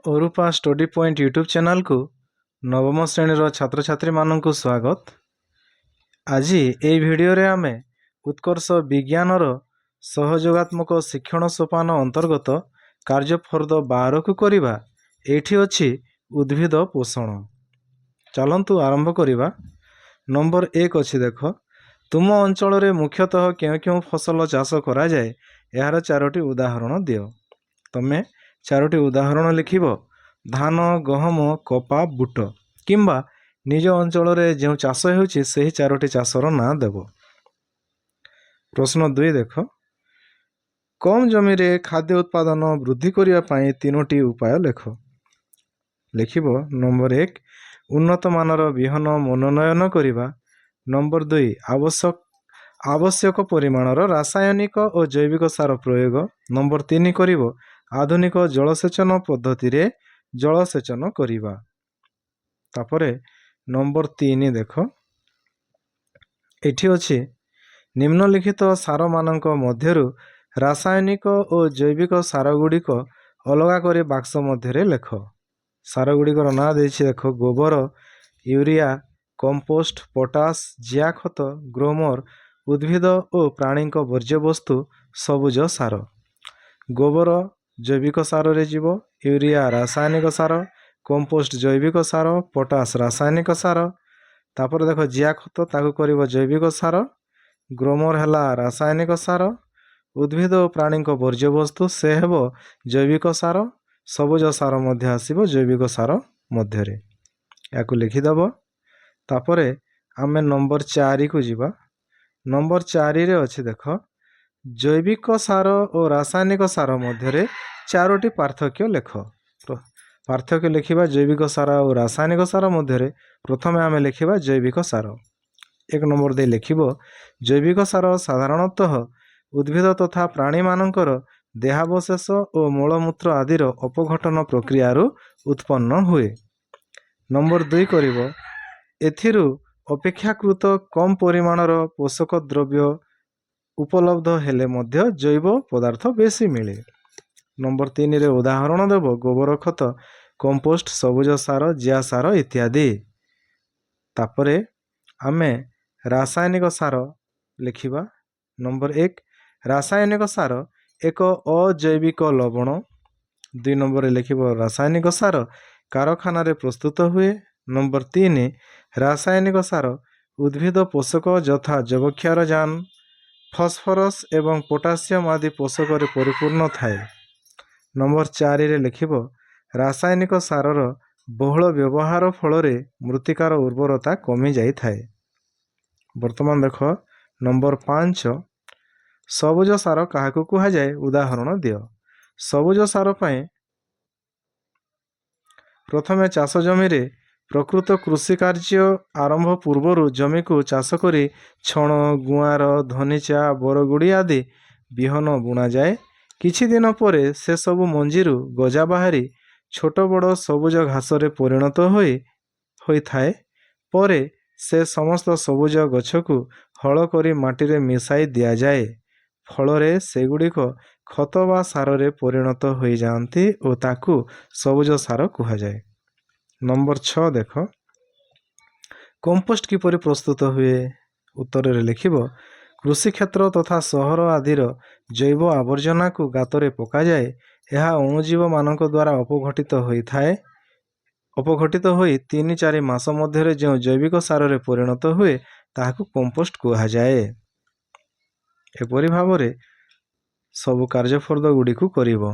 ओरुपा study point YouTube channel को नवम श्रेणीर छात्र छात्री मानक स्वागत। आज ये वीडियो रे आमे उत्कर्ष विज्ञानर सहयोगात्मक शिक्षण सोपान अंतर्गत कार्य फर्द 12 को करिबा। एठी अछि उद्भिद पोषण। चलंतु आरंभ करिबा। नंबर 1 अछि देख, तुम अंचल रे मुख्यतः क्यों क्यों फसल चाष करा जाए यार चारोटी उदाहरण दियो। तमे चारोटी उदाहरण लिखिब। धान, गहम, कपा, बुट किंबा निज अंचल रे जो चाष होउछि सेही चारोटी चाषर ना देव। प्रश्न 2 देख, कम जमी रे खाद्य उत्पादन वृद्धि करिया पई तीनोटी उपाय लेख। लिखिब। नंबर 1 उन्नत मानर बिहन मनोनयन करिबा। नंबर 2 आवश्यक परिमाणर रासायनिक और जैविक सार प्रयोग। नंबर 3 करिब आधुनिक जलसेचन पद्धति रे जलसेचन करिबा। तापरे नंबर 3 देख, एठी अछि निम्नलिखित सार मानक मध्यरु रासायनिक और जैविक सार गुड़िक अलगा करे बाक्स मध्यरे लेख। सार गुड़िकर ना देछि देख, गोबर, यूरिया, कंपोस्ट, पोटास, जिया खत, ग्रोमर, उद्भिद और प्राणी वर्ज्य वस्तु, सबुज सार। गोबर जैविक सार रे जीव, यूरिया रासायनिक सार, कंपोस्ट जैविक सार, पोटास रासायनिक सार। तापर देख जिया खत ताकू करिवो जैविक सार, ग्रोमर हला रासायनिक सार, उद्भिद और प्राणी वर्ज्य वस्तु से हेबो जैविक सार, सबुज सार मध्य आसीबो जैविक सार मध्यरे। याकू लिखिदब। तापरे आमे नंबर 4 को जीवा। नंबर 4 रे अछि देख, जैविक सार और रासायनिक सार मध्यरे चारोटी पार्थक्य लेख। पार्थक्य लिखिबा जैविक सार और रासायनिक सार मध्यरे प्रथमे आमे लिखिबा जैविक सार। 1 नंबर दे लिखिबो, जैविक सार साधारणतः उद्भिद तथा प्राणी मानकर देहावशेष और मूलमूत्र आदिर अपघटन प्रक्रियारू उत्पन्न हुए। नंबर 2 करिबो, एथिरू अपेक्षाकृत कम परिमाणर पोषक द्रव्य उपलब्ध हेले मध्य जैव पदार्थ बेसी मिले। नंबर 3 रे उदाहरण देव गोबर खत, कंपोस्ट, सबुज सार, जिया सार इत्यादि। तापरे आमे रासायनिक सार लिखिबा। नंबर 1 रासायनिक सार एक अजैविक लवण। 2 नंबर लिखिब रासायनिक सार कारखाना रे प्रस्तुत हुए। नंबर 3 रासायनिक सार उद्भिद पोषक यथा जैवक्षारजान, फॉस्फोरस एवं पोटासियम आदि पोषक रे परिपूर्ण थाए। नंबर 4 रे लिखिब रासायनिक सारर बहुल व्यवहार फल मृत्तिकार उर्वरता कमी जाई थाए। वर्तमान देख नंबर 5 सबुज सार काहाकू कुहा जाए उदाहरण दियो। सबुज सार पई प्रथमे चाष जमी रे प्रकृत कृषि कार्य आरंभ पूर्वरु जमी को चाष करी छण, गुआर, धनीचा, बरगुड़ी आदि बिहन बुणा जाए। किछि दिन परे से सब मंजीरु गजा बाहरी छोट बड़ सबुज घास रे परिणत होई थाए। परे से समस्त सबुज गछ को हल करी माटी रे मिसाई दिया जाए। फलरे सेगुड़िक खत बा सार रे परिणत होई जाती और ताकू सबुज सार कुहा जाए। नंबर 6 देख, कंपोस्ट किपरि प्रस्तुत हुए। उत्तर रे लिखिब कृषि क्षेत्र तथा सहर आदिर जैव आवर्जना को गातरे पका जाए। यह अणुजीव मानक द्वारा अपघटित होई थाए। अपघटित होई 3-4 मास मध्यरे जो जैविक सार रे परिणत हुए ताहाकू कंपोस्ट कुहा जाए। एपरि भावरे सबु कार्यफर्द गुडी को करिवो।